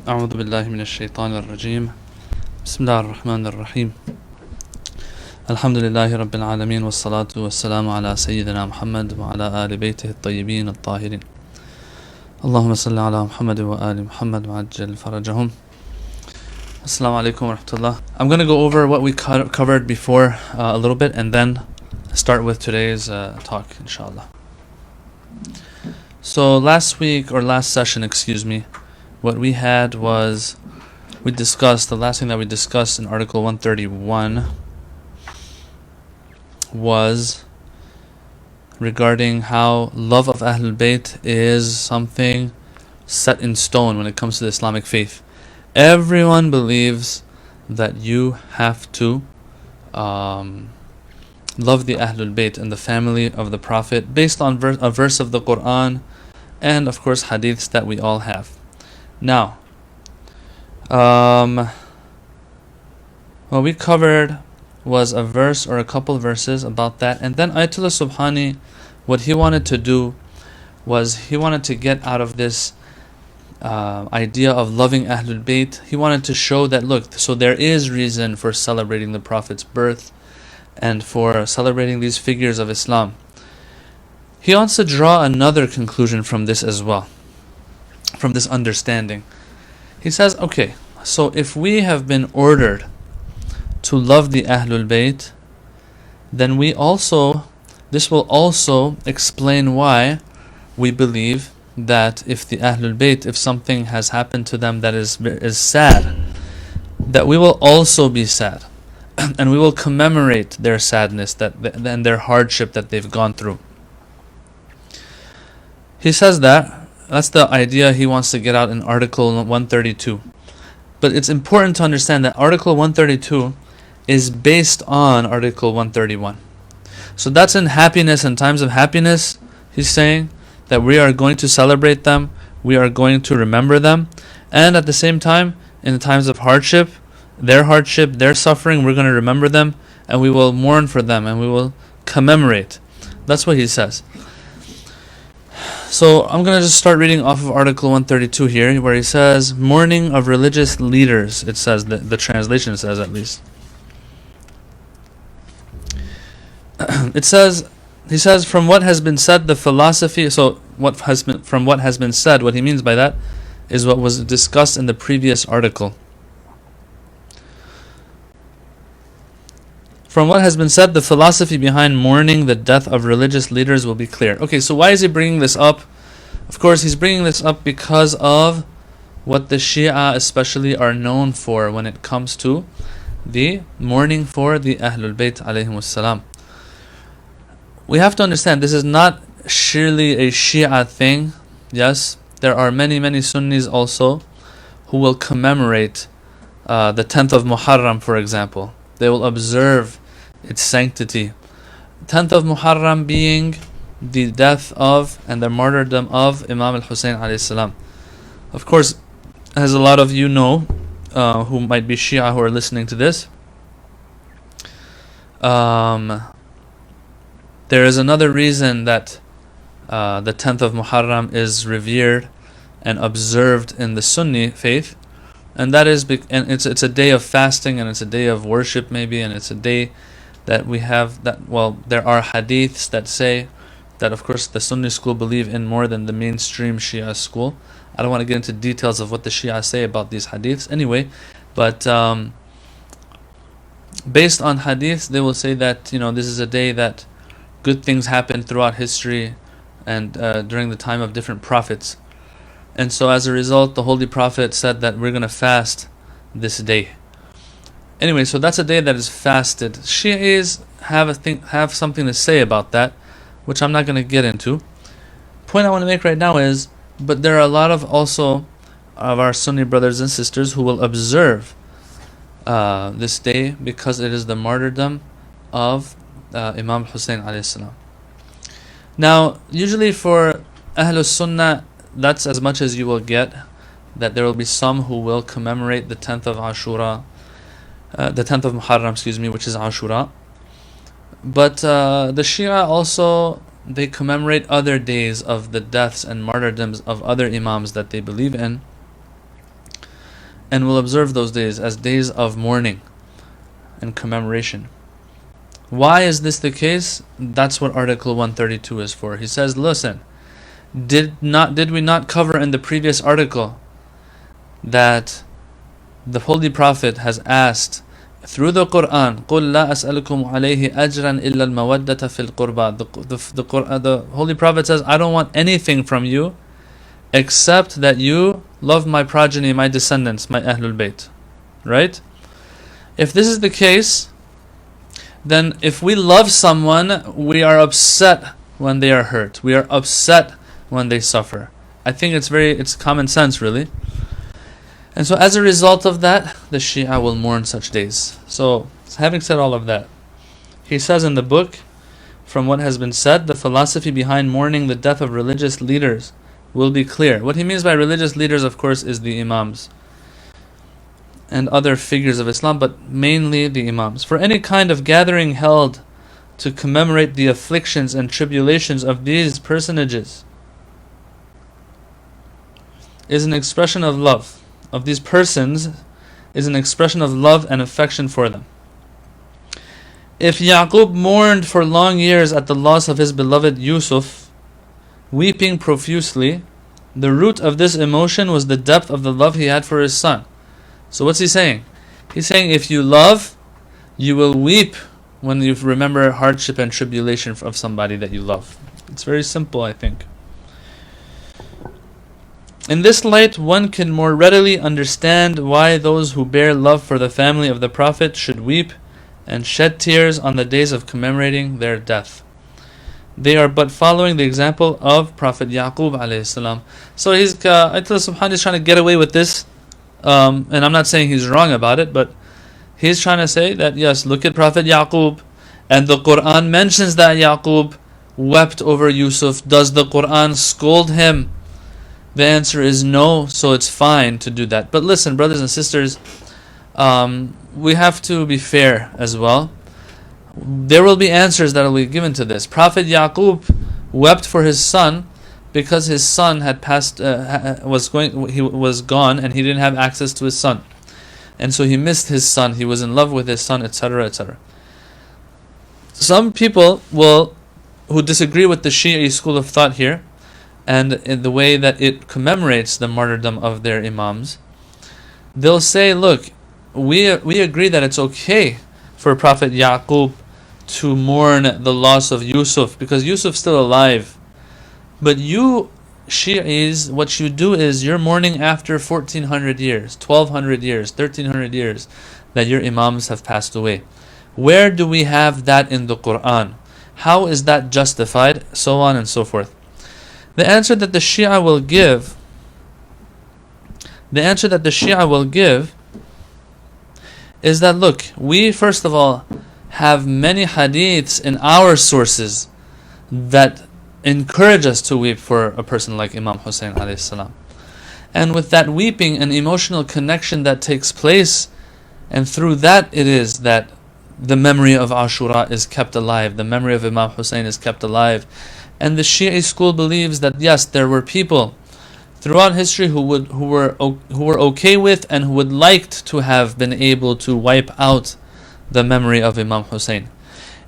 أعوذ بالله من الشيطان الرجيم بسم الله الرحمن الرحيم الحمد لله رب العالمين والصلاة والسلام على سيدنا محمد وعلى آل بيته الطيبين الطاهرين اللهم صل على محمد وآل محمد وعجل فرجهم. Assalamu alaikum wa rahmatullah. I'm going to go over what we covered before a little bit and then start with today's talk, inshallah. So last session, what we had was, the last thing that we discussed in Article 131 was regarding how love of Ahlul Bayt is something set in stone when it comes to the Islamic faith. Everyone believes that you have to love the Ahlul Bayt and the family of the Prophet based on a verse of the Quran and of course hadiths that we all have. Now, what we covered was a verse or a couple verses about that, and then Ayatollah Subhani, what he wanted to do was he wanted to get out of this idea of loving Ahlul Bayt. He wanted to show that, look, so there is reason for celebrating the Prophet's birth and for celebrating these figures of Islam. He wants to draw another conclusion from this as well, from this understanding. He says, okay, so if we have been ordered to love the Ahlul Bayt, then this will also explain why we believe that if the Ahlul Bayt, if something has happened to them that is sad, that we will also be sad, and we will commemorate their sadness and their hardship that they've gone through. He says that's the idea he wants to get out in Article 132. But it's important to understand that Article 132 is based on Article 131. So that's in happiness and times of happiness. He's saying that we are going to celebrate them, we are going to remember them, and at the same time, in the times of hardship, their suffering, we're going to remember them, and we will mourn for them, and we will commemorate. That's what he says. So I'm going to just start reading off of Article 132 here, where he says, mourning of religious leaders, it says, the translation says at least. He says, from what has been said, the philosophy, from what has been said, what he means by that is what was discussed in the previous article. From what has been said, the philosophy behind mourning the death of religious leaders will be clear. Okay, so why is he bringing this up? Of course, he's bringing this up because of what the Shia especially are known for when it comes to the mourning for the Ahlul Bayt alayhimus salam. We have to understand, this is not surely a Shia thing. Yes, there are many, many Sunnis also who will commemorate the 10th of Muharram, for example. They will observe its sanctity. 10th of Muharram being the death of and the martyrdom of Imam al-Hussein alayhi salam. Of course, as a lot of you know, who might be Shia who are listening to this, there is another reason that the 10th of Muharram is revered and observed in the Sunni faith, and that is and it's a day of fasting, and it's a day of worship maybe, and it's a day that we have there are hadiths that say that, of course, the Sunni school believe in more than the mainstream Shia school. I don't want to get into details of what the Shia say about these hadiths anyway, but based on hadiths, they will say that this is a day that good things happened throughout history and during the time of different prophets. And so as a result, the Holy Prophet said that we're going to fast this day. Anyway, so that's a day that is fasted. Shi'is have something to say about that, which I'm not going to get into. Point I want to make right now is, but there are a lot of our Sunni brothers and sisters who will observe this day because it is the martyrdom of Imam Hussein alayhi salam. Now, usually for Ahlus Sunnah, that's as much as you will get, that there will be some who will commemorate the 10th of Ashura, the 10th of Muharram, which is Ashura. But the Shia also, they commemorate other days of the deaths and martyrdoms of other Imams that they believe in. and will observe those days as days of mourning and commemoration. Why is this the case? That's what Article 132 is for. He says, listen, did we not cover in the previous article that the Holy Prophet has asked through the Quran, قُلْ لَا أَسْأَلُكُمْ عَلَيْهِ أَجْرًا إِلَّا الْمَوَدَّةَ فِي الْقُرْبَى. The Holy Prophet says, I don't want anything from you except that you love my progeny, my descendants, my Ahlul Bayt. Right? If this is the case, then if we love someone, we are upset when they are hurt. We are upset when they suffer. I think it's common sense, really. And so as a result of that, the Shia will mourn such days. So, having said all of that, he says in the book, from what has been said, the philosophy behind mourning the death of religious leaders will be clear. What he means by religious leaders, of course, is the Imams and other figures of Islam, but mainly the Imams. For any kind of gathering held to commemorate the afflictions and tribulations of these personages is an expression of love. Of these persons is an expression of love and affection for them. If Yaqub mourned for long years at the loss of his beloved Yusuf, weeping profusely, the root of this emotion was the depth of the love he had for his son. So what's he saying? He's saying if you love, you will weep when you remember hardship and tribulation of somebody that you love. It's very simple, I think. In this light, one can more readily understand why those who bear love for the family of the Prophet should weep and shed tears on the days of commemorating their death. They are but following the example of Prophet Yaqub alayhi salam. So Ayatollah Subhani is trying to get away with this, and I'm not saying he's wrong about it, but he's trying to say that yes, look at Prophet Yaqub, and the Quran mentions that Yaqub wept over Yusuf. Does the Quran scold him? The answer is no, so it's fine to do that. But listen, brothers and sisters, we have to be fair as well. There will be answers that will be given to this. Prophet Yaqub wept for his son because his son had he was gone and he didn't have access to his son. And so he missed his son, he was in love with his son, etc., etc. Some people who disagree with the Shia school of thought here, and in the way that it commemorates the martyrdom of their Imams, they'll say, look, we agree that it's okay for Prophet Yaqub to mourn the loss of Yusuf because Yusuf's still alive. But you Shi'is, what you do is you're mourning after 1400 years, 1200 years, 1300 years that your Imams have passed away. Where do we have that in the Quran? How is that justified? So on and so forth. The answer that the Shia will give is that, look, we first of all have many hadiths in our sources that encourage us to weep for a person like Imam Hussein alayhi salam. And with that weeping and emotional connection that takes place, and through that it is that the memory of Ashura is kept alive, the memory of Imam Hussein is kept alive. And the Shia school believes that yes, there were people throughout history who were okay with and who would like to have been able to wipe out the memory of Imam Hussein.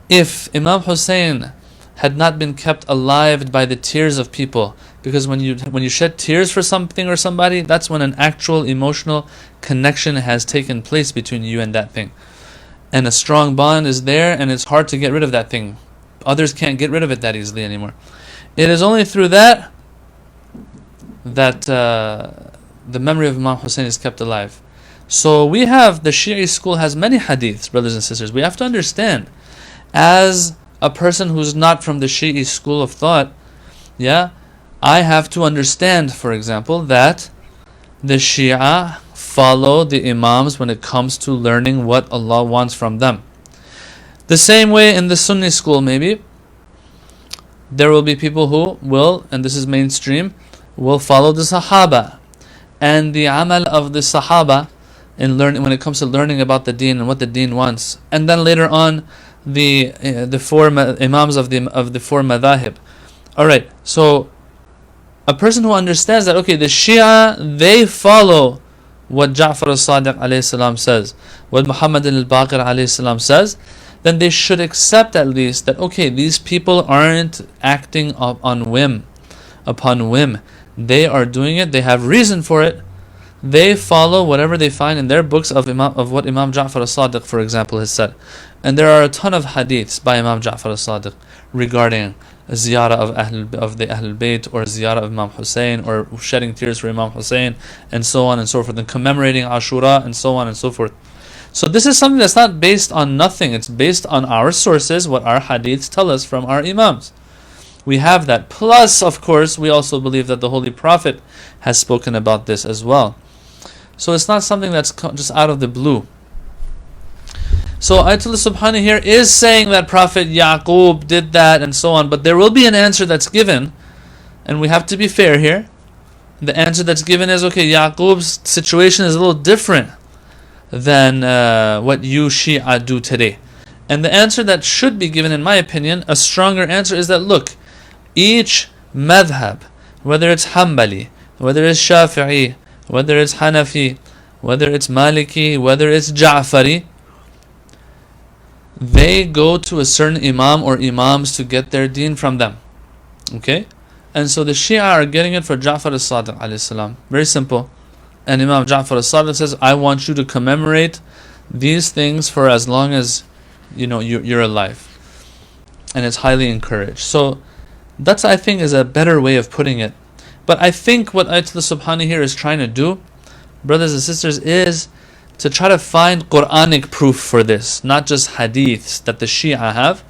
If Imam Hussein had not been kept alive by the tears of people, because when you shed tears for something or somebody, that's when an actual emotional connection has taken place between you and that thing, and a strong bond is there, and it's hard to get rid of that thing. Others can't get rid of it that easily anymore. It is only through that the memory of Imam Hussein is kept alive. So we have, the Shia school has many hadiths, brothers and sisters. We have to understand, as a person who's not from the Shia school of thought, I have to understand, for example, that the Shia follow the Imams when it comes to learning what Allah wants from them. The same way in the Sunni school, maybe, there will be people who will, and this is mainstream, will follow the Sahaba. And the amal of the Sahaba in learning, when it comes to learning about the deen and what the deen wants. And then later on, the four Imams of the four madhahib. Alright, so a person who understands that, okay, the Shia, they follow what Ja'far al-Sadiq alayhi salam says, what Muhammad al-Baqir alayhi salam says, then they should accept at least that, okay, these people aren't acting upon whim. They are doing it, they have reason for it. They follow whatever they find in their books of what Imam Ja'far al-Sadiq, for example, has said. And there are a ton of hadiths by Imam Ja'far al-Sadiq regarding ziyarah of the Ahlul Bayt, or ziyarah of Imam Hussein, or shedding tears for Imam Hussein, and so on and so forth, and commemorating Ashura, and so on and so forth. So this is something that's not based on nothing. It's based on our sources, what our hadiths tell us from our Imams. We have that. Plus, of course, we also believe that the Holy Prophet has spoken about this as well. So it's not something that's just out of the blue. So Ayatollah Subhani here is saying that Prophet Yaqub did that and so on, but there will be an answer that's given, and we have to be fair here. The answer that's given is, okay, Yaqub's situation is a little different than what you Shia do today. And the answer that should be given, in my opinion, a stronger answer, is that, look, each madhab, whether it's Hanbali, whether it's Shafi'i, whether it's Hanafi, whether it's Maliki, whether it's Ja'fari, they go to a certain imam or imams to get their deen from them. Okay? And so the Shia are getting it for Ja'far al-Sadiq alayhi salam. Very simple. And Imam Ja'far al-Sadiq says, I want you to commemorate these things for as long as you're alive. And it's highly encouraged. So that's, I think, is a better way of putting it. But I think what Ayatollah Subhani here is trying to do, brothers and sisters, is to try to find Quranic proof for this, not just hadiths that the Shia have.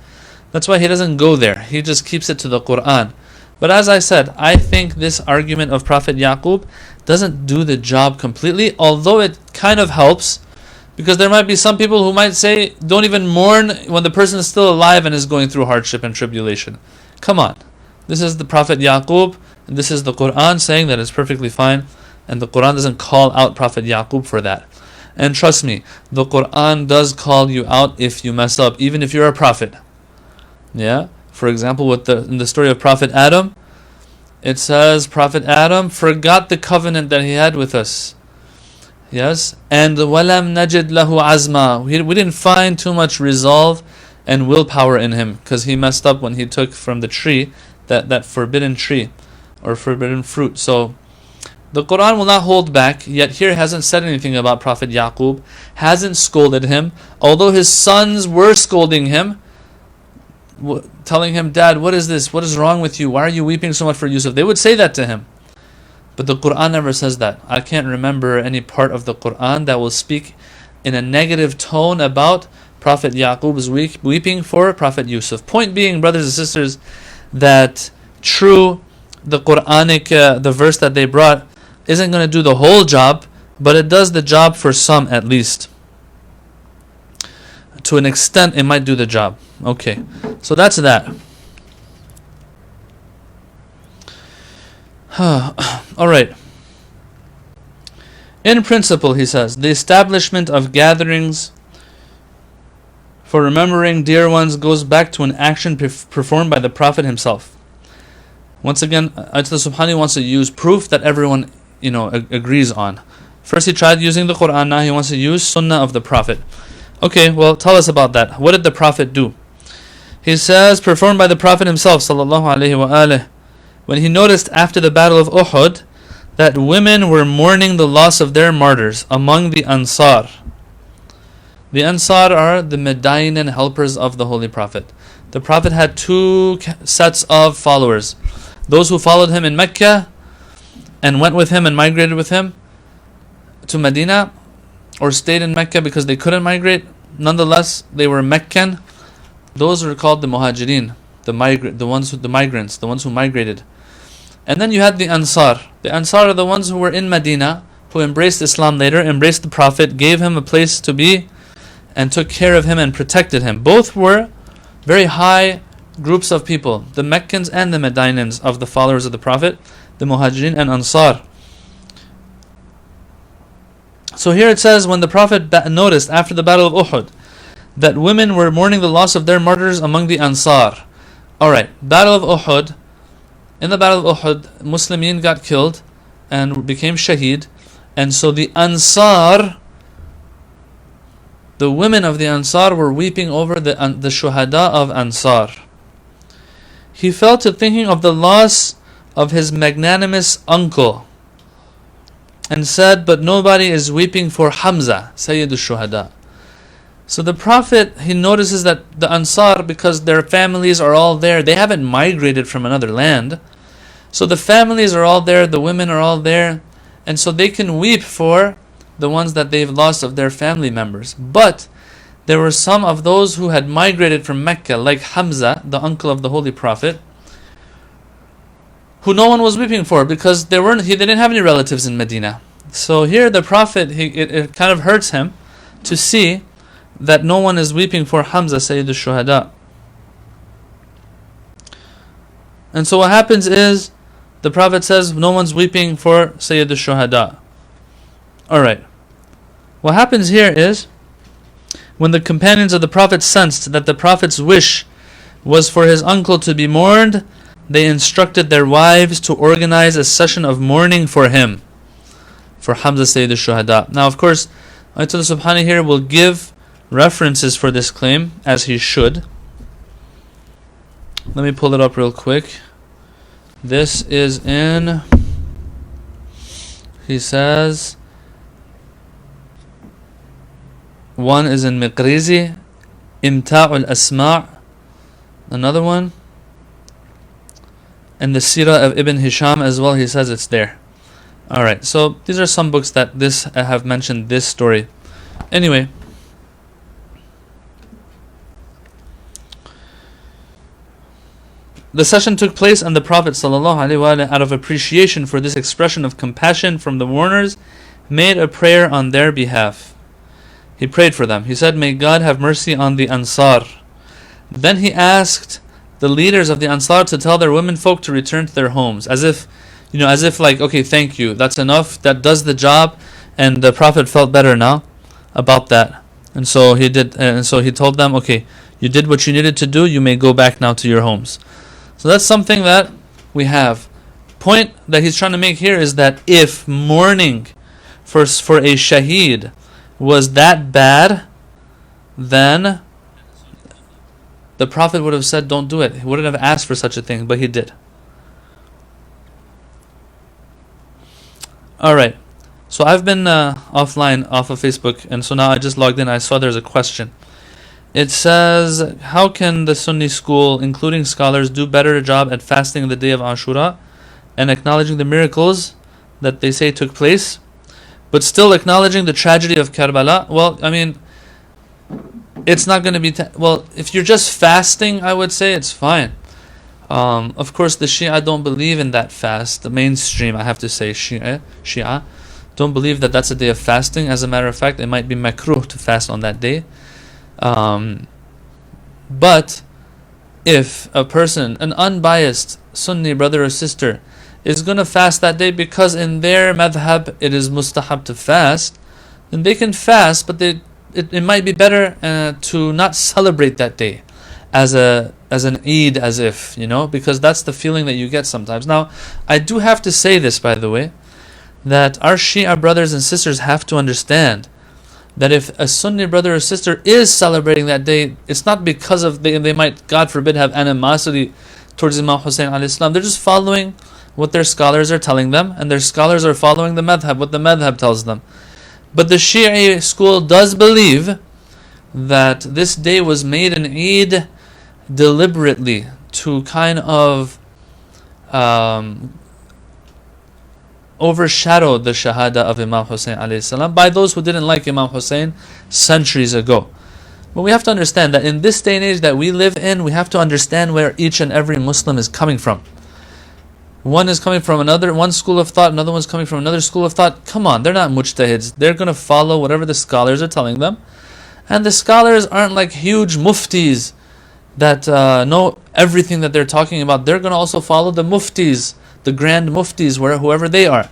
That's why he doesn't go there. He just keeps it to the Quran. But as I said, I think this argument of Prophet Yaqub doesn't do the job completely, although it kind of helps, because there might be some people who might say, don't even mourn when the person is still alive and is going through hardship and tribulation. Come on. This is the Prophet Yaqub, and this is the Quran saying that it's perfectly fine, and the Quran doesn't call out Prophet Yaqub for that. And trust me, the Quran does call you out if you mess up, even if you're a prophet. Yeah? For example, in the story of Prophet Adam, it says Prophet Adam forgot the covenant that he had with us. Yes? And وَلَمْ نَجِدْ لَهُ عَزْمًا. We didn't find too much resolve and willpower in him, because he messed up when he took from the tree, that forbidden tree, or forbidden fruit. So the Quran will not hold back, yet here hasn't said anything about Prophet Yaqub, hasn't scolded him, although his sons were scolding him, telling him, Dad, what is this? What is wrong with you? Why are you weeping so much for Yusuf? They would say that to him. But the Quran never says that. I can't remember any part of the Quran that will speak in a negative tone about Prophet Yaqub's weeping for Prophet Yusuf. Point being, brothers and sisters, that true, the Quranic, the verse that they brought, isn't going to do the whole job, but it does the job for some at least. To an extent, it might do the job. Okay, so that's that. Alright. In principle, he says, the establishment of gatherings for remembering dear ones goes back to an action performed by the Prophet himself. Once again, Ayatollah Subhani wants to use proof that everyone agrees on. First he tried using the Quran, now he wants to use Sunnah of the Prophet. Okay, well, tell us about that. What did the Prophet do? He says, performed by the Prophet himself, sallallahu alaihi wasallam, when he noticed after the battle of Uhud that women were mourning the loss of their martyrs among the Ansar. The Ansar are the Medinaean helpers of the Holy Prophet. The Prophet had two sets of followers. Those who followed him in Mecca and went with him and migrated with him to Medina, or stayed in Mecca because they couldn't migrate. Nonetheless, they were Meccan. Those are called the Muhajirin, the migrants, the ones who migrated. And then you had the Ansar. The Ansar are the ones who were in Medina, who embraced Islam later, embraced the Prophet, gave him a place to be, and took care of him and protected him. Both were very high groups of people, the Meccans and the Medinaeans of the followers of the Prophet, the Muhajirin and Ansar. So here it says, when the Prophet noticed after the battle of Uhud that women were mourning the loss of their martyrs among the Ansar. Alright, battle of Uhud. In the battle of Uhud, Muslimin got killed and became shaheed, And so the Ansar, the women of the Ansar, were weeping over the shuhada of Ansar. He fell to thinking of the loss of his magnanimous uncle and said, but nobody is weeping for Hamza, Sayyid al-Shuhada. So the Prophet, he notices that the Ansar, because their families are all there, they haven't migrated from another land. So the families are all there, the women are all there, and so they can weep for the ones that they've lost of their family members. But there were some of those who had migrated from Mecca, like Hamza, the uncle of the Holy Prophet, who no one was weeping for because they didn't have any relatives in Medina. So here the Prophet, it kind of hurts him to see that no one is weeping for Hamza, Sayyid al-Shuhada. And so what happens is, the Prophet says, no one's weeping for Sayyid al-Shuhada. Alright. What happens here is, when the companions of the Prophet sensed that the Prophet's wish was for his uncle to be mourned, they instructed their wives to organize a session of mourning for him, for Hamza Sayyid al-Shuhada. Now of course, Allah subhanahu here will give references for this claim, as he should. Let me pull it up real quick. This is in, he says, one is in Miqrizi, Imta'ul Asma', another one, and the Sirah of Ibn Hisham as well, he says it's there. Alright, so these are some books that have mentioned this story. Anyway, the session took place, and the Prophet ﷺ, out of appreciation for this expression of compassion from the mourners, made a prayer on their behalf. He prayed for them. He said, may God have mercy on the Ansar. Then he asked the leaders of the Ansar to tell their women folk to return to their homes, as if like, okay, thank you, that's enough, that does the job. And the Prophet felt better now about that. And so he told them, okay, you did what you needed to do, you may go back now to your homes. So that's something that we have. Point that he's trying to make here is that if mourning for a shaheed was that bad, then the Prophet would have said, don't do it. He wouldn't have asked for such a thing, but he did. Alright, so I've been offline off of Facebook, and so now I just logged in. I saw there's a question. It says, how can the Sunni school, including scholars, do better job at fasting the day of Ashura and acknowledging the miracles that they say took place, but still acknowledging the tragedy of Karbala? Well, I mean, it's not going to be... well, if you're just fasting, I would say it's fine. Of course, the Shia don't believe in that fast. The mainstream, I have to say, Shia don't believe that that's a day of fasting. As a matter of fact, it might be makruh to fast on that day. But if a person, an unbiased Sunni brother or sister, is going to fast that day because in their madhab it is mustahab to fast, then they can fast, but it might be better to not celebrate that day as an Eid, as if, because that's the feeling that you get sometimes. Now, I do have to say this, by the way, that our Shia brothers and sisters have to understand that if a Sunni brother or sister is celebrating that day, it's not because of they might, God forbid, have animosity towards Imam Hussein alayhi salam. They're just following what their scholars are telling them, and their scholars are following the madhab, what the madhab tells them. But the Shia school does believe that this day was made an Eid deliberately to kind of overshadowed the Shahada of Imam Hussein alayhi salam by those who didn't like Imam Hussein centuries ago. But we have to understand that in this day and age that we live in, we have to understand where each and every Muslim is coming from. One is coming from one school of thought, another one's coming from another school of thought. Come on, they're not mujtahids. They're going to follow whatever the scholars are telling them. And the scholars aren't like huge muftis that know everything that they're talking about. They're going to also follow the muftis, the grand muftis, whoever they are.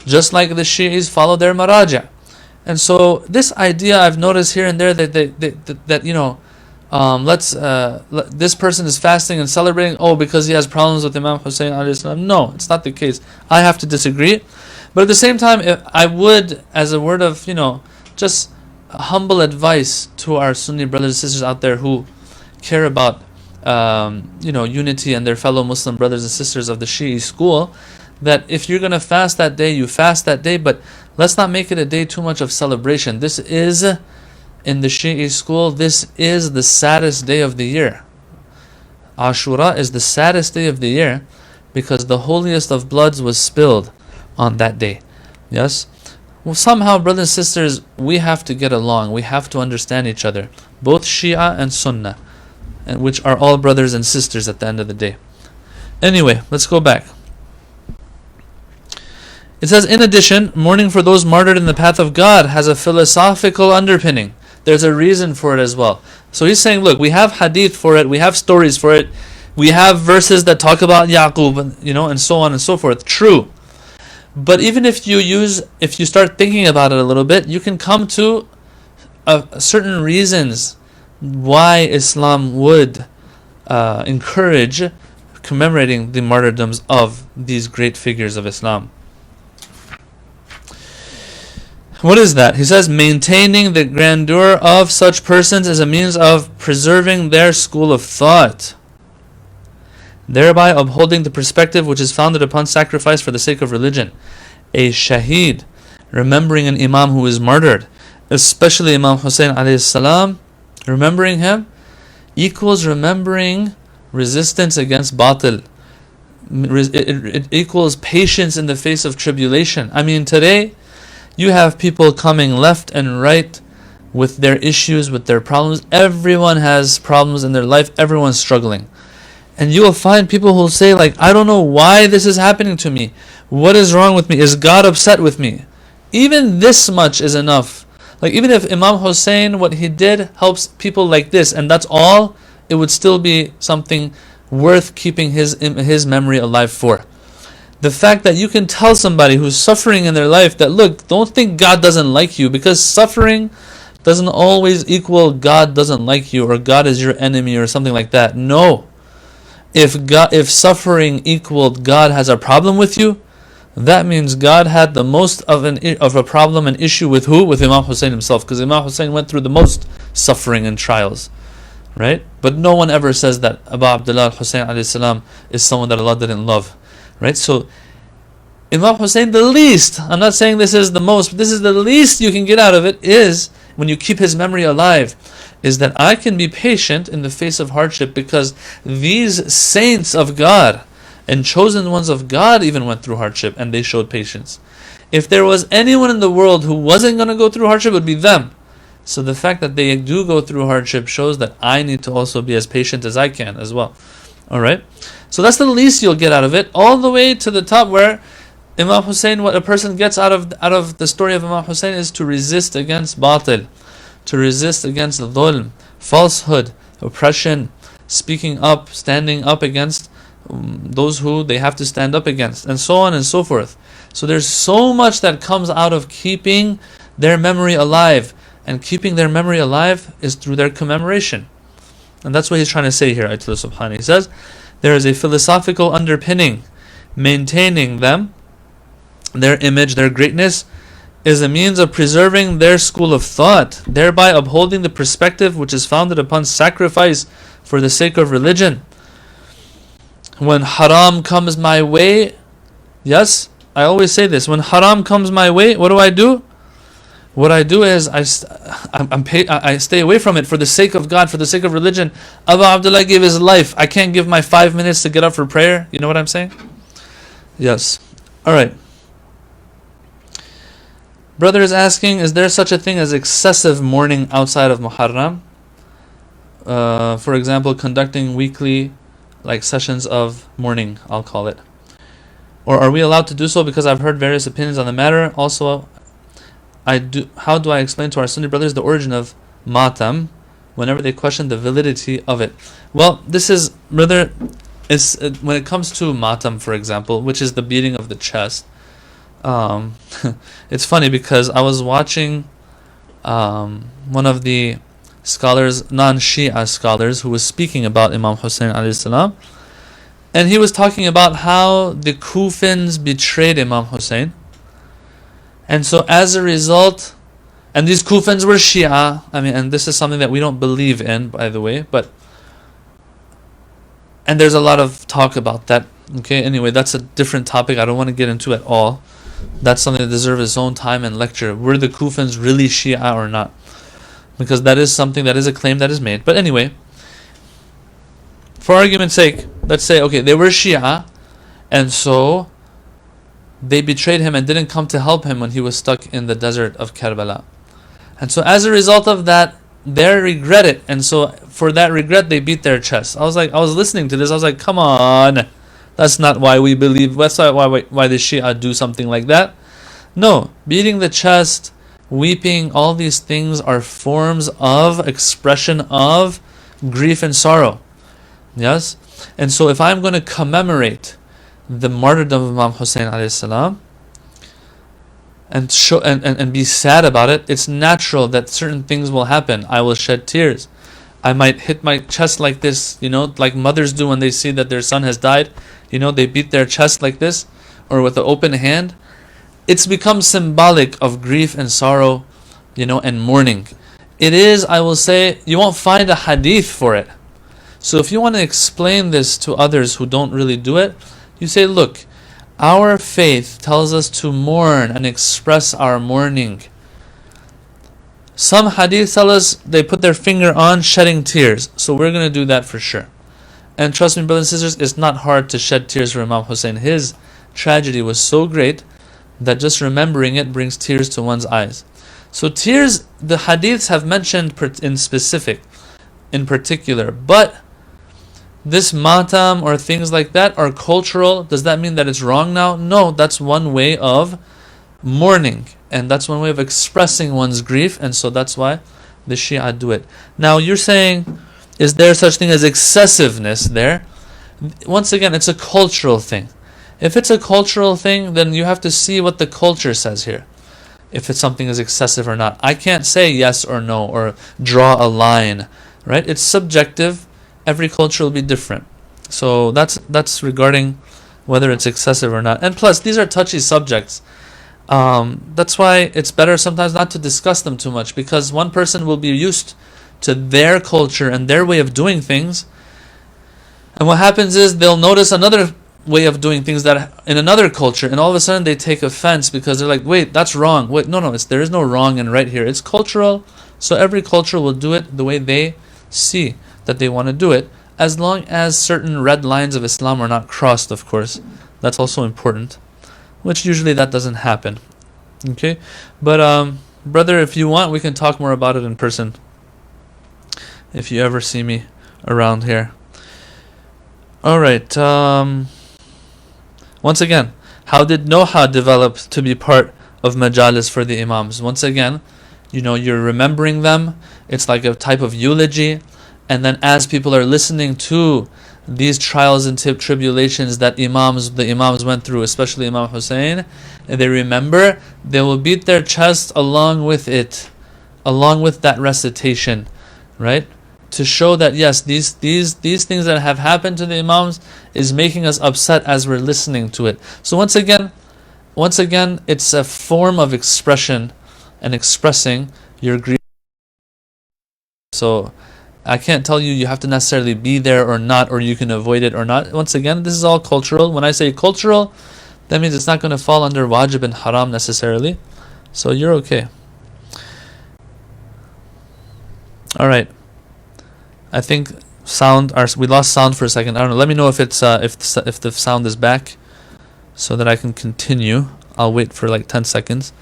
Just like the Shi'is follow their maraja. And so this idea I've noticed here and there that this person is fasting and celebrating, because he has problems with Imam Hussein alayhi salam. No, it's not the case. I have to disagree, But at the same time, I would, as a word of, just humble advice to our Sunni brothers and sisters out there who care about, unity and their fellow Muslim brothers and sisters of the Shi'i school, that if you're going to fast that day, you fast that day, but let's not make it a day too much of celebration. This is, in the Shi'i school, this is the saddest day of the year. Ashura is the saddest day of the year because the holiest of bloods was spilled on that day. Yes? Well, somehow, brothers and sisters, we have to get along. We have to understand each other. Both Shia and Sunnah, and which are all brothers and sisters at the end of the day. Anyway, let's go back. It says, in addition, mourning for those martyred in the path of God has a philosophical underpinning. There's a reason for it as well. So he's saying, look, we have hadith for it, we have stories for it, we have verses that talk about Yaqub, and so on and so forth. True. But even if you start thinking about it a little bit, you can come to certain reasons why Islam would encourage commemorating the martyrdoms of these great figures of Islam. What is that? He says, maintaining the grandeur of such persons is a means of preserving their school of thought, thereby upholding the perspective which is founded upon sacrifice for the sake of religion. A shaheed, remembering an imam who is martyred, especially Imam Hussein alayhi salam, remembering him equals remembering resistance against batil. It equals patience in the face of tribulation. I mean, today you have people coming left and right with their issues, with their problems. Everyone has problems in their life. Everyone's struggling. And you will find people who will say, I don't know why this is happening to me. What is wrong with me? Is God upset with me? Even this much is enough. Even if Imam Hussein, what he did helps people like this, and that's all, it would still be something worth keeping his memory alive for. The fact that you can tell somebody who's suffering in their life that, look, don't think God doesn't like you, because suffering doesn't always equal God doesn't like you or God is your enemy or something like that. No. If suffering equaled God has a problem with you, that means God had the most of a problem and issue with who? With Imam Hussein himself, because Imam Hussein went through the most suffering and trials. Right? But no one ever says that Abu Abdullah Hussein alayhi salam is someone that Allah didn't love. Right? So Imam Hussein, the least, I'm not saying this is the most, but this is the least you can get out of it, is when you keep his memory alive, is that I can be patient in the face of hardship because these saints of God and chosen ones of God even went through hardship and they showed patience. If there was anyone in the world who wasn't going to go through hardship, it would be them. So the fact that they do go through hardship shows that I need to also be as patient as I can as well. Alright? So that's the least you'll get out of it, all the way to the top where Imam Hussein, what a person gets out of the story of Imam Hussein is to resist against batil, to resist against dhulm, falsehood, oppression, speaking up, standing up against those who they have to stand up against, and so on and so forth. So there's so much that comes out of keeping their memory alive, and keeping their memory alive is through their commemoration. And that's what he's trying to say here, Ayatollah Subhani. He says, there is a philosophical underpinning. Maintaining them, their image, their greatness, is a means of preserving their school of thought, thereby upholding the perspective which is founded upon sacrifice for the sake of religion. When haram comes my way, yes, I always say this, when haram comes my way, what do? What I do is I stay away from it for the sake of God, for the sake of religion. Abu Abdullah gave his life. I can't give my 5 minutes to get up for prayer. You know what I'm saying? Yes. Alright. Brother is asking, is there such a thing as excessive mourning outside of Muharram? For example, conducting weekly sessions of mourning, I'll call it. Or are we allowed to do so? Because I've heard various opinions on the matter. Also, how do I explain to our Sunni brothers the origin of matam whenever they question the validity of it? Well, this is, brother, when it comes to matam, for example, which is the beating of the chest, it's funny because I was watching one of the scholars, non-Shia scholars, who was speaking about Imam Hussein alayhi salam, and he was talking about how the Kufans betrayed Imam Hussein, And so as a result, and these Kufans were Shia, and this is something that we don't believe in, by the way, and there's a lot of talk about that. Okay, anyway, that's a different topic I don't want to get into at all. That's something that deserves its own time and lecture. Were the Kufans really Shia or not? Because that is something, that is a claim that is made. But anyway, for argument's sake, let's say, okay, they were Shia, and so they betrayed him and didn't come to help him when he was stuck in the desert of Karbala. And so as a result of that, they regret it, and so for that regret they beat their chest. I was listening to this, I was like, come on, that's not why we believe, that's not why the Shia do something like that. No, beating the chest, weeping, all these things are forms of expression of grief and sorrow. Yes? And so if I'm going to commemorate the martyrdom of Imam Hussein alayhi salam, and show and be sad about it, it's natural that certain things will happen. I will shed tears. I might hit my chest like this, like mothers do when they see that their son has died. They beat their chest like this, or with an open hand. It's become symbolic of grief and sorrow, and mourning. It is, I will say, you won't find a hadith for it. So if you want to explain this to others who don't really do it, you say, look, our faith tells us to mourn and express our mourning. Some hadith tell us they put their finger on shedding tears. So we're going to do that for sure. And trust me, brothers and sisters, it's not hard to shed tears for Imam Hussein. His tragedy was so great that just remembering it brings tears to one's eyes. So tears, the hadiths have mentioned in particular, but this matam or things like that are cultural. Does that mean that it's wrong now? No, that's one way of mourning, and that's one way of expressing one's grief, and so that's why the Shia do it. Now you're saying, is there such thing as excessiveness there? Once again, it's a cultural thing. If it's a cultural thing, then you have to see what the culture says here, if it's something is excessive or not. I can't say yes or no or draw a line, right? It's subjective. Every culture will be different. So that's regarding whether it's excessive or not. And plus, these are touchy subjects. That's why it's better sometimes not to discuss them too much, because one person will be used to their culture and their way of doing things, and what happens is they'll notice another way of doing things that in another culture, and all of a sudden they take offense because they're like, wait, that's wrong. Wait, no, there is no wrong and right here. It's cultural, so every culture will do it the way they see that they want to do it, as long as certain red lines of Islam are not crossed, of course. That's also important, which usually that doesn't happen. Okay, but brother, if you want, we can talk more about it in person if you ever see me around here. Alright, once again, how did Noha develop to be part of majalis for the imams? Once again, you're remembering them. It's like a type of eulogy. And then as people are listening to these trials and tribulations that the imams went through, especially Imam Hussein, and they remember, they will beat their chest along with it, along with that recitation, right? To show that yes, these things that have happened to the imams is making us upset as we're listening to it. So once again, it's a form of expression and expressing your grief. So I can't tell you have to necessarily be there or not, or you can avoid it or not. Once again, this is all cultural. When I say cultural, that means it's not going to fall under wajib and haram necessarily. So you're okay. Alright. I think we lost sound for a second. I don't know. Let me know if it's if the sound is back, so that I can continue. I'll wait for like 10 seconds.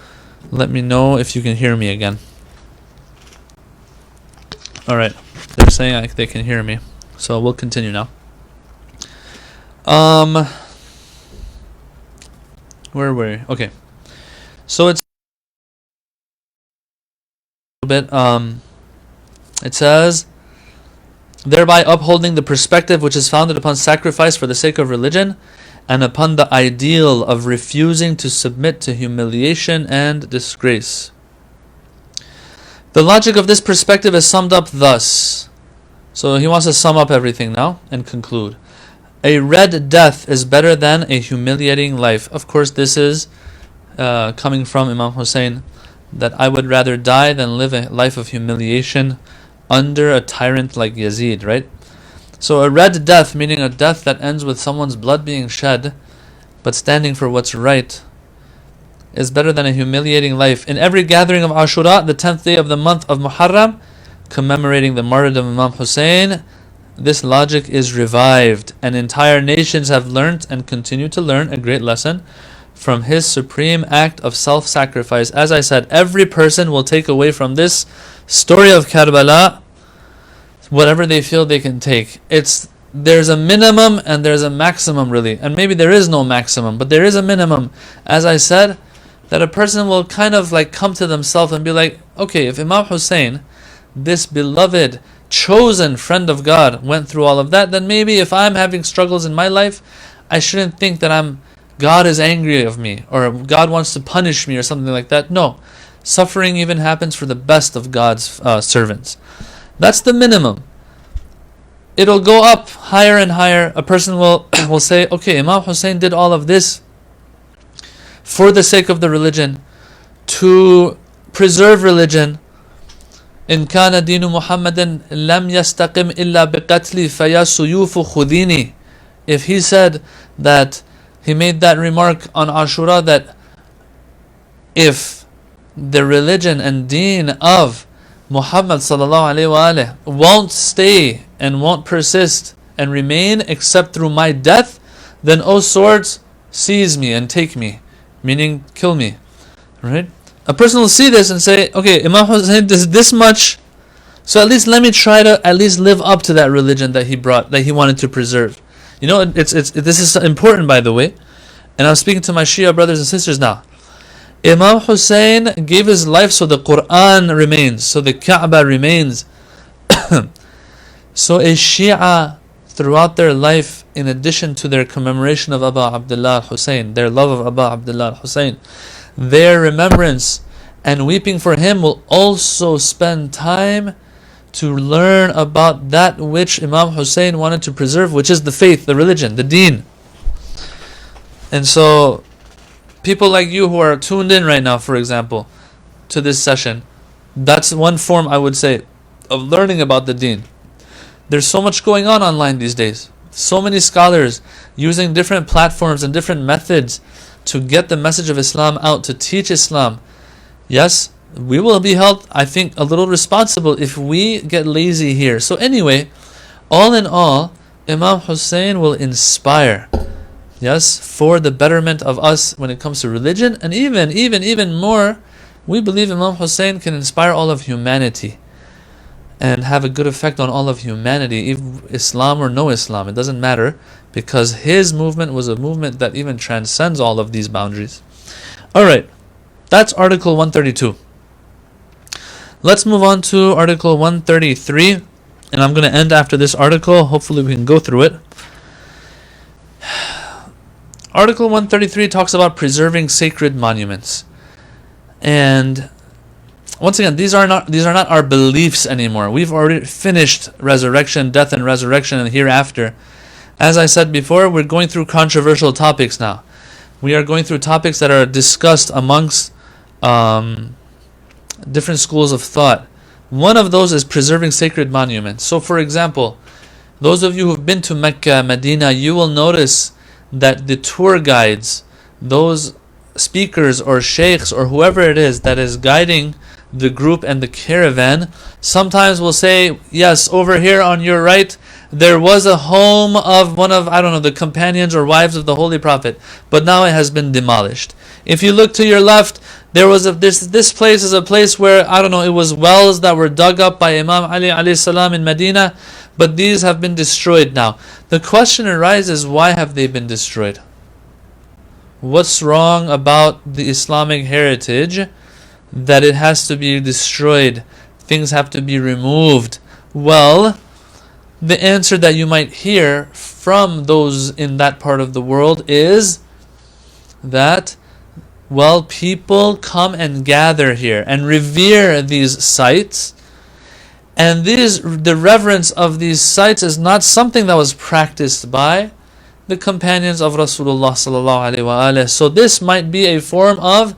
Let me know if you can hear me again. Alright. They're saying they can hear me. So we'll continue now. Where were we? Okay. So it's a bit it says, thereby upholding the perspective which is founded upon sacrifice for the sake of religion, and upon the ideal of refusing to submit to humiliation and disgrace. The logic of this perspective is summed up thus. So he wants to sum up everything now and conclude. A red death is better than a humiliating life. Of course, this is coming from Imam Hussein, that I would rather die than live a life of humiliation under a tyrant like Yazid, right? So a red death, meaning a death that ends with someone's blood being shed, but standing for what's right, is better than a humiliating life. In every gathering of Ashura, the 10th day of the month of Muharram, commemorating the martyrdom of Imam Hussein, this logic is revived, and entire nations have learnt and continue to learn a great lesson from his supreme act of self-sacrifice. As I said, every person will take away from this story of Karbala whatever they feel they can take. There's a minimum and there's a maximum, really, and maybe there is no maximum, but there is a minimum. As I said, that a person will kind of like come to themselves and be like, okay, if Imam Hussein, this beloved, chosen friend of God, went through all of that, then maybe if I'm having struggles in my life, I shouldn't think that God is angry of me, or God wants to punish me, or something like that. No, suffering even happens for the best of God's servants. That's the minimum. It'll go up higher and higher. A person will say, okay, Imam Hussein did all of this for the sake of the religion, to preserve religion. إن كان دين محمد لم يستقم إلا بقتلي فيا سيوف خذيني. If he said that, he made that remark on Ashura, that if the religion and deen of Muhammad sallallahu alaihi wasallam won't stay and won't persist and remain except through my death, then O swords, seize me and take me, meaning kill me. Right? A person will see this and say, okay, Imam Hussein does this much, so at least let me try to at least live up to that religion that he brought, that he wanted to preserve. You know, this is important, by the way, and I'm speaking to my Shia brothers and sisters now. Imam Hussein gave his life so the Quran remains, so the Kaaba remains. So a Shia, throughout their life, in addition to their commemoration of Abu Abdullah Hussein, their love of Abu Abdullah Hussein, their remembrance and weeping for him, will also spend time to learn about that which Imam Hussein wanted to preserve, which is the faith, the religion, the deen. And so people like you who are tuned in right now, for example, to this session, that's one form, I would say, of learning about the deen. There's so much going on online these days. So many scholars using different platforms and different methods to get the message of Islam out, to teach Islam. Yes, we will be held, I think, a little responsible if we get lazy here. So anyway, all in all, Imam Hussein will inspire, yes, for the betterment of us when it comes to religion, and even more, we believe Imam Hussein can inspire all of humanity and have a good effect on all of humanity, Islam or no Islam, it doesn't matter, because his movement was a movement that even transcends all of these boundaries. Alright, that's Article 132. Let's move on to Article 133, and I'm going to end after this article. Hopefully we can go through it. Article 133 talks about preserving sacred monuments. And once again, these are not our beliefs anymore. We've already finished resurrection, death and resurrection, and hereafter. As I said before, we're going through controversial topics now. We are going through topics that are discussed amongst different schools of thought. One of those is preserving sacred monuments. So for example, those of you who've been to Mecca, Medina, you will notice that the tour guides, those speakers or sheikhs or whoever it is that is guiding the group and the caravan, sometimes will say, yes, over here on your right, there was a home of one of, the companions or wives of the Holy Prophet, but now it has been demolished. If you look to your left, there was this place is a place where, it was wells that were dug up by Imam Ali alayhi salam in Medina, but these have been destroyed now. The question arises, why have they been destroyed? What's wrong about the Islamic heritage that it has to be destroyed? Things have to be removed. Well, the answer that you might hear from those in that part of the world is that, well, people come and gather here and revere these sites, and the reverence of these sites is not something that was practiced by the companions of Rasulullah sallallahu alaihi wasallam. So this might be a form of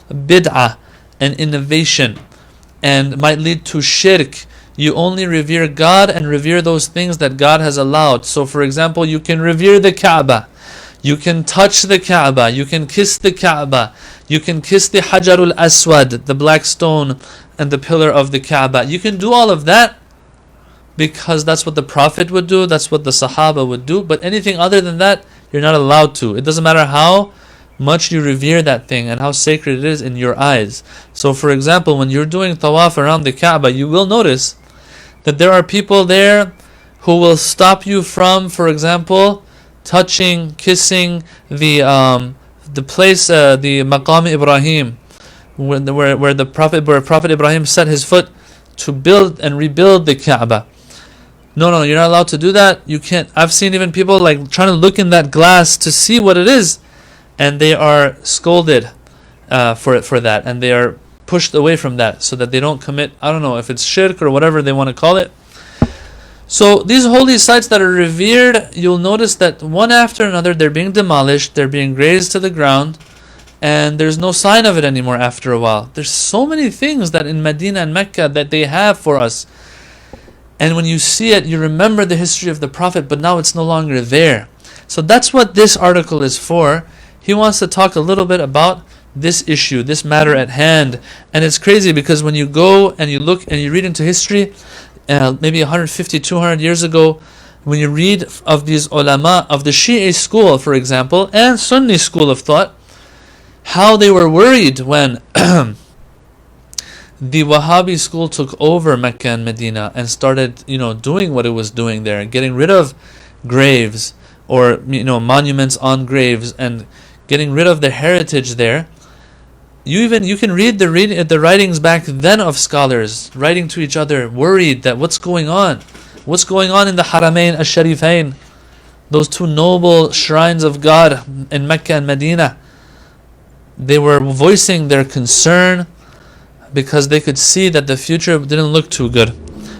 bid'ah, an innovation, and might lead to shirk. You only revere God and revere those things that God has allowed. So for example, you can revere the Kaaba, you can touch the Kaaba, you can kiss the Kaaba, you can kiss the Hajarul Aswad, the black stone and the pillar of the Kaaba. You can do all of that because that's what the Prophet would do, that's what the Sahaba would do. But anything other than that, you're not allowed to. It doesn't matter how much you revere that thing and how sacred it is in your eyes. So for example, when you're doing tawaf around the Kaaba, you will notice that there are people there who will stop you from, for example, touching, kissing the place, the Maqam Ibrahim, where Prophet Ibrahim set his foot to build and rebuild the Kaaba. No, you're not allowed to do that. You can't. I've seen even people like trying to look in that glass to see what it is, and they are scolded for that, and they are pushed away from that so that they don't commit, I don't know if it's shirk or whatever they want to call it. So these holy sites that are revered, you'll notice that one after another they're being demolished, they're being razed to the ground, and there's no sign of it anymore after a while. There's so many things that in Medina and Mecca that they have for us, and when you see it, you remember the history of the Prophet, but now it's no longer there. So that's what this article is for. He wants to talk a little bit about this issue, this matter at hand. And it's crazy because when you go and you look and you read into history, maybe 150, 200 years ago, when you read of these ulama of the Shia school, for example, and Sunni school of thought, how they were worried when the Wahhabi school took over Mecca and Medina and started, doing what it was doing there, getting rid of graves or monuments on graves and getting rid of the heritage there. You can read the writings back then of scholars writing to each other, worried that what's going on in the Haramain Ash-Sharifain, those two noble shrines of God in Mecca and Medina. They were voicing their concern because they could see that the future didn't look too good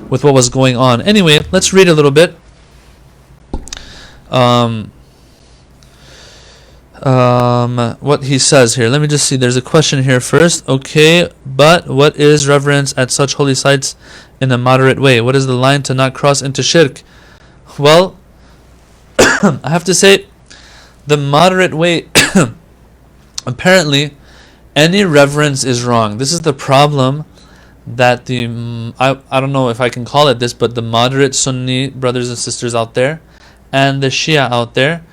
with what was going on. Anyway, let's read a little bit. What he says here. Let me just see. There's a question here first. Okay, but what is reverence at such holy sites in a moderate way? What is the line to not cross into shirk? Well, I have to say, the moderate way, apparently, any reverence is wrong. This is the problem that I don't know if I can call it this, but the moderate Sunni brothers and sisters out there and the Shia out there,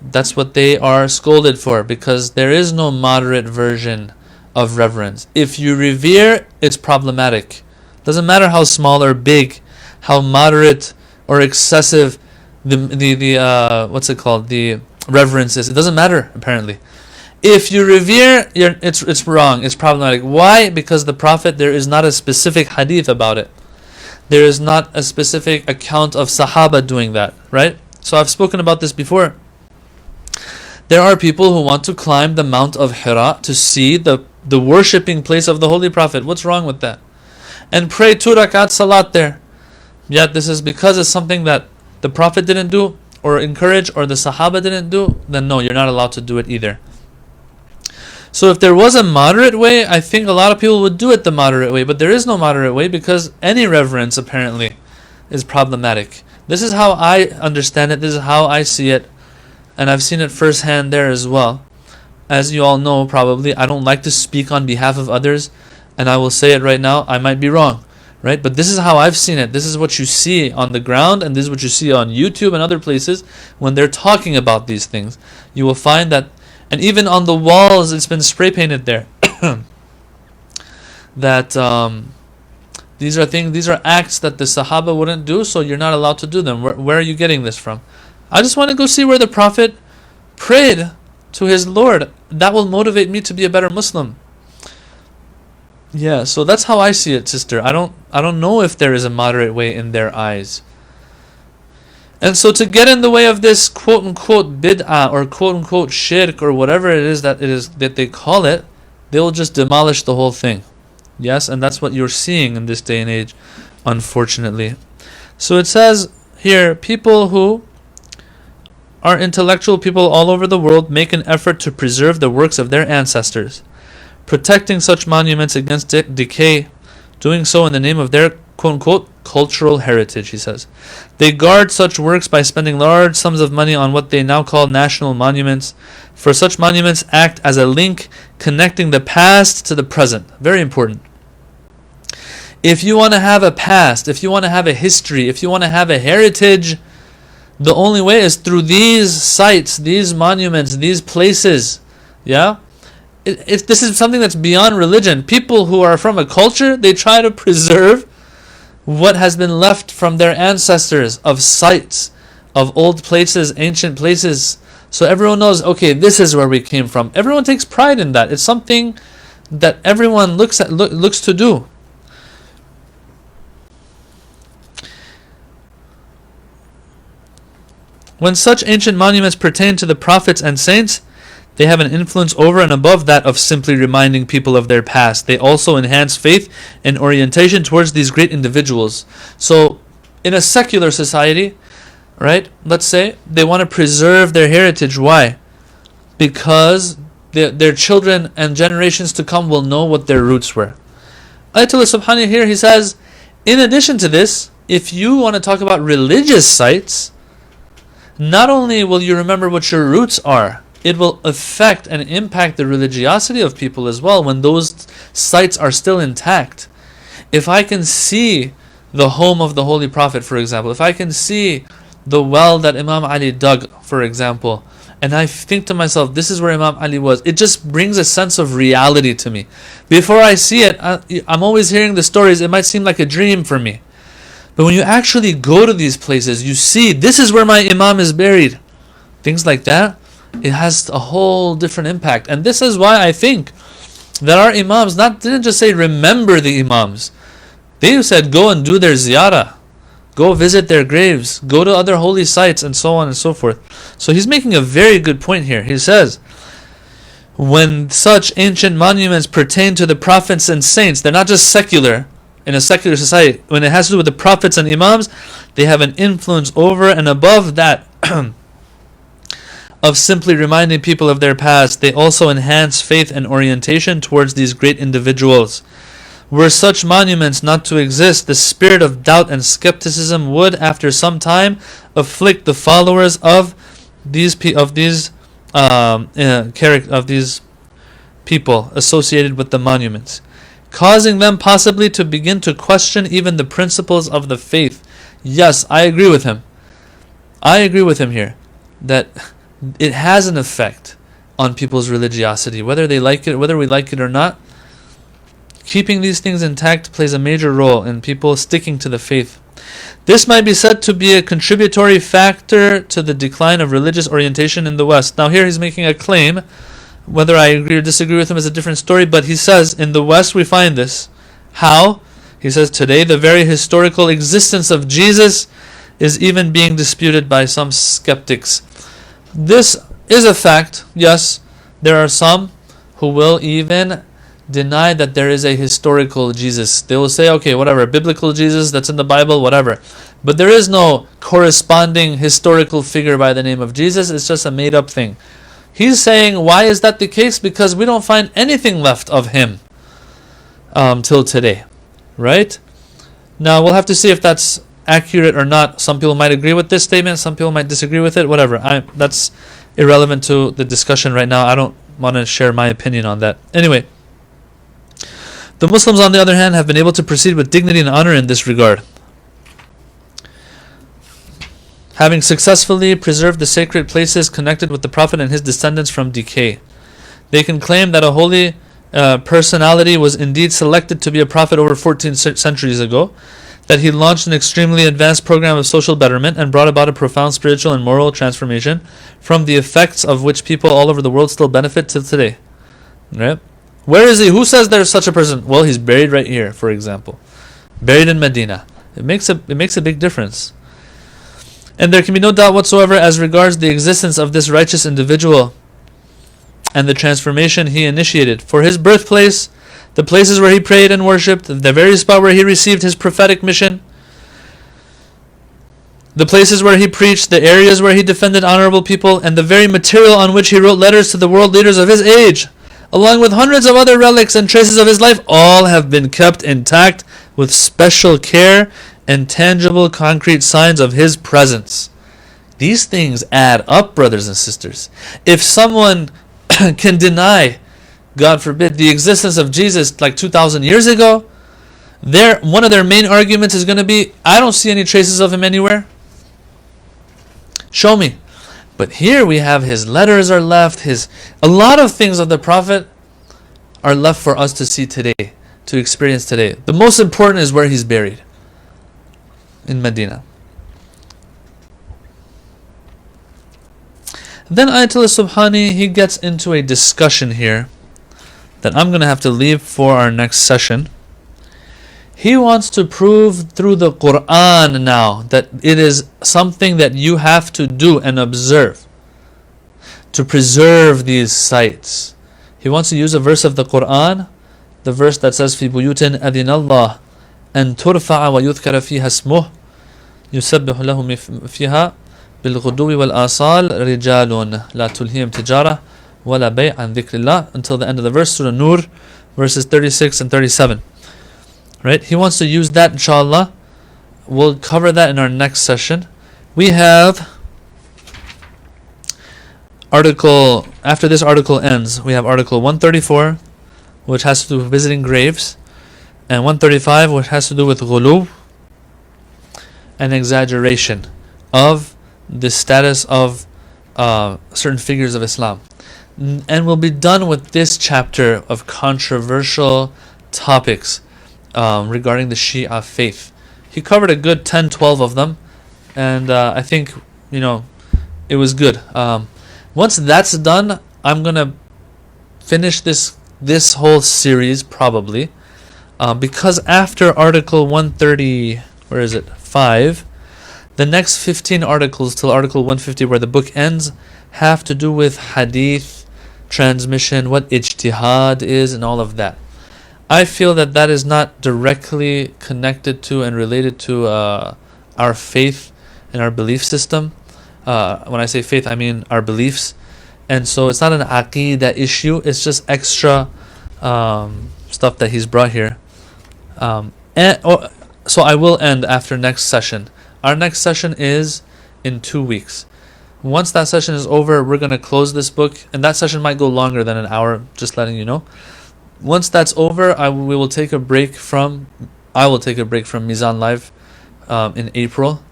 that's what they are scolded for, because there is no moderate version of reverence. If you revere, it's problematic. Doesn't matter how small or big, how moderate or excessive the what's it called, the reverence is. It doesn't matter apparently. If you revere, it's wrong. It's problematic. Why? Because the Prophet, there is not a specific hadith about it. There is not a specific account of Sahaba doing that, right? So I've spoken about this before. There are people who want to climb the Mount of Hira to see the worshipping place of the Holy Prophet. What's wrong with that? And pray 2 rakat salat there. Yet this is because it's something that the Prophet didn't do or encourage, or the Sahaba didn't do, then no, you're not allowed to do it either. So if there was a moderate way, I think a lot of people would do it the moderate way, but there is no moderate way because any reverence apparently is problematic. This is how I understand it, this is how I see it, and I've seen it firsthand there as well. As you all know probably, I don't like to speak on behalf of others, and I will say it right now, I might be wrong, right? But this is how I've seen it. This is what you see on the ground, and this is what you see on YouTube and other places when they're talking about these things. You will find that, and even on the walls, it's been spray painted there, that these are acts that the Sahaba wouldn't do, so you're not allowed to do them. Where are you getting this from? I just want to go see where the Prophet prayed to his Lord. That will motivate me to be a better Muslim. Yeah, so that's how I see it, sister. I don't know if there is a moderate way in their eyes. And so to get in the way of this quote-unquote bid'ah or quote-unquote shirk or whatever it is that they call it, they'll just demolish the whole thing. Yes, and that's what you're seeing in this day and age, unfortunately. So it says here, people who are intellectual people all over the world make an effort to preserve the works of their ancestors, protecting such monuments against decay, doing so in the name of their quote-unquote cultural heritage, he says. They guard such works by spending large sums of money on what they now call national monuments, for such monuments act as a link connecting the past to the present. Very important. If you want to have a past, if you want to have a history, if you want to have a heritage, the only way is through these sites, these monuments, these places. Yeah? If this is something that's beyond religion. People who are from a culture, they try to preserve what has been left from their ancestors, of sites, of old places, ancient places. So everyone knows, okay, this is where we came from. Everyone takes pride in that. It's something that everyone looks to do. When such ancient monuments pertain to the prophets and saints, they have an influence over and above that of simply reminding people of their past. They also enhance faith and orientation towards these great individuals. So, in a secular society, right, let's say, they want to preserve their heritage. Why? Because their children and generations to come will know what their roots were. Ayatollah Subhani here, he says, in addition to this, if you want to talk about religious sites, not only will you remember what your roots are, it will affect and impact the religiosity of people as well when those sites are still intact. If I can see the home of the Holy Prophet, for example, if I can see the well that Imam Ali dug, for example, and I think to myself, this is where Imam Ali was, it just brings a sense of reality to me. Before I see it, I'm always hearing the stories, it might seem like a dream for me. But when you actually go to these places, you see, this is where my Imam is buried. Things like that, it has a whole different impact. And this is why I think that our Imams didn't just say remember the Imams. They said go and do their ziyarah. Go visit their graves. Go to other holy sites and so on and so forth. So he's making a very good point here. He says, when such ancient monuments pertain to the prophets and saints, they're not just secular, in a secular society. When it has to do with the prophets and imams, they have an influence over and above that of simply reminding people of their past. They also enhance faith and orientation towards these great individuals. Were such monuments not to exist, the spirit of doubt and skepticism would, after some time, afflict the followers of these people associated with the monuments, causing them possibly to begin to question even the principles of the faith. Yes, I agree with him. I agree with him here that it has an effect on people's religiosity, whether they like it, whether we like it or not. Keeping these things intact plays a major role in people sticking to the faith. This might be said to be a contributory factor to the decline of religious orientation in the West. Now here he's making a claim. Whether I agree or disagree with him is a different story, but he says in the West we find this. How? He says today the very historical existence of Jesus is even being disputed by some skeptics. This is a fact. Yes, there are some who will even deny that there is a historical Jesus. They will say, okay, whatever, biblical Jesus that's in the Bible, whatever. But there is no corresponding historical figure by the name of Jesus. It's just a made-up thing. He's saying, why is that the case? Because we don't find anything left of him till today. Right? Now, we'll have to see if that's accurate or not. Some people might agree with this statement. Some people might disagree with it. Whatever. That's irrelevant to the discussion right now. I don't want to share my opinion on that. Anyway, the Muslims, on the other hand, have been able to proceed with dignity and honor in this regard, having successfully preserved the sacred places connected with the Prophet and his descendants from decay. They can claim that a holy personality was indeed selected to be a prophet over 14 centuries ago, that he launched an extremely advanced program of social betterment and brought about a profound spiritual and moral transformation, from the effects of which people all over the world still benefit till today. Right? Where is he? Who says there's such a person? Well, he's buried right here, for example. Buried in Medina. It makes a big difference. And there can be no doubt whatsoever as regards the existence of this righteous individual and the transformation he initiated. For his birthplace, the places where he prayed and worshipped, the very spot where he received his prophetic mission, the places where he preached, the areas where he defended honorable people, and the very material on which he wrote letters to the world leaders of his age, along with hundreds of other relics and traces of his life, all have been kept intact with special care and tangible, concrete signs of his presence. These things add up, brothers and sisters. If someone can deny, God forbid, the existence of Jesus like 2,000 years ago, one of their main arguments is going to be, I don't see any traces of him anywhere. Show me. But here we have his letters are left, a lot of things of the Prophet are left for us to see today, to experience today. The most important is where he's buried, in Medina. Then Ayatollah Subhani, he gets into a discussion here that I'm going to have to leave for our next session. He wants to prove through the Quran now that it is something that you have to do and observe to preserve these sites. He wants to use a verse of the Quran, the verse that says, فِي بُيُوتٍ أَذِنَ اللَّهِ أَن تُرْفَعَ وَيُذْكَرَ فِيهَا اسْمُهُ يُسَبِّحُ لَهُ فِيهَا بِالْغُدُوِّ وَالْآصَالِ رِجَالٌ لَا تُلْهِيهِمْ تِجَارَةٌ وَلَا بَيْعٌ عَنْ ذِكْرِ اللَّهِ, until the end of the verse, Surah Nur, verses 36 and 37. Right? He wants to use that, inshallah. We'll cover that in our next session. We have after this article ends, we have article 134, which has to do with visiting graves, and 135, which has to do with ghulu and exaggeration of the status of certain figures of Islam. And we'll be done with this chapter of controversial topics regarding the Shia faith. He covered a good 10-12 of them, and I think it was good. Once that's done, I'm gonna finish this whole series probably, because after article 5, the next 15 articles till article 150, where the book ends, have to do with hadith transmission, what ijtihad is, and all of that. I feel that is not directly connected to and related to our faith and our belief system. When I say faith, I mean our beliefs. And so it's not an aqeedah issue, it's just extra stuff that he's brought here. So I will end after next session. Our next session is in 2 weeks. Once that session is over, we're going to close this book, and that session might go longer than an hour, just letting you know. Once that's over, I will take a break from Mizan Live in April,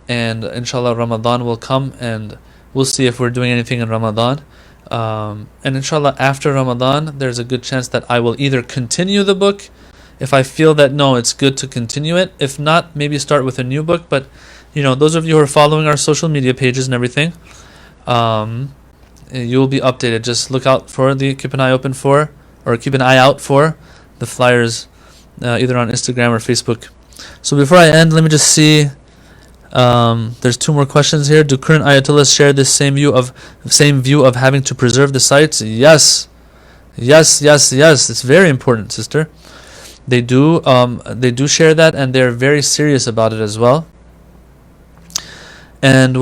and inshallah Ramadan will come, and we'll see if we're doing anything in Ramadan. And inshallah after Ramadan, there's a good chance that I will either continue the book, if I feel that no, it's good to continue it. If not, maybe start with a new book. But those of you who are following our social media pages and everything, you'll be updated. Just keep an eye out for the flyers, either on Instagram or Facebook. So before I end, let me just see. There's 2 more questions here. Do current Ayatollahs share this same view of having to preserve the sites? Yes. It's very important, sister. They do share that, and they're very serious about it as well. And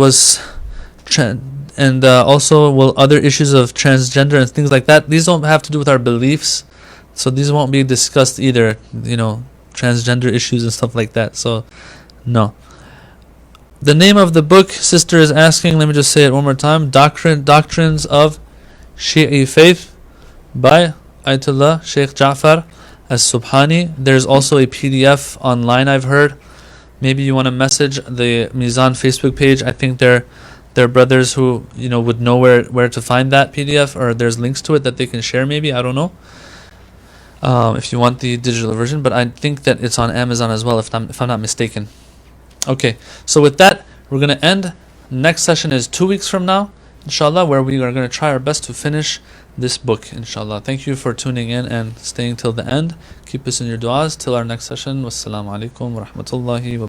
also other issues of transgender and things like that. These don't have to do with our beliefs, so these won't be discussed either. Transgender issues and stuff like that. So, no. The name of the book, sister is asking. Let me just say it one more time. Doctrines of Shia Faith by Ayatollah Sheikh Ja'far As-Subhani. There's also a PDF online, I've heard. Maybe you want to message the Mizan Facebook page. I think they're brothers who would know where to find that PDF, or there's links to it that they can share. Maybe, I don't know. If you want the digital version, but I think that it's on Amazon as well, if I'm not mistaken. Okay, so with that, we're going to end. Next session is 2 weeks from now, inshallah, where we are going to try our best to finish this book, inshallah. Thank you for tuning in and staying till the end. Keep us in your du'as till our next session. Wassalamu alaikum wa rahmatullahi wa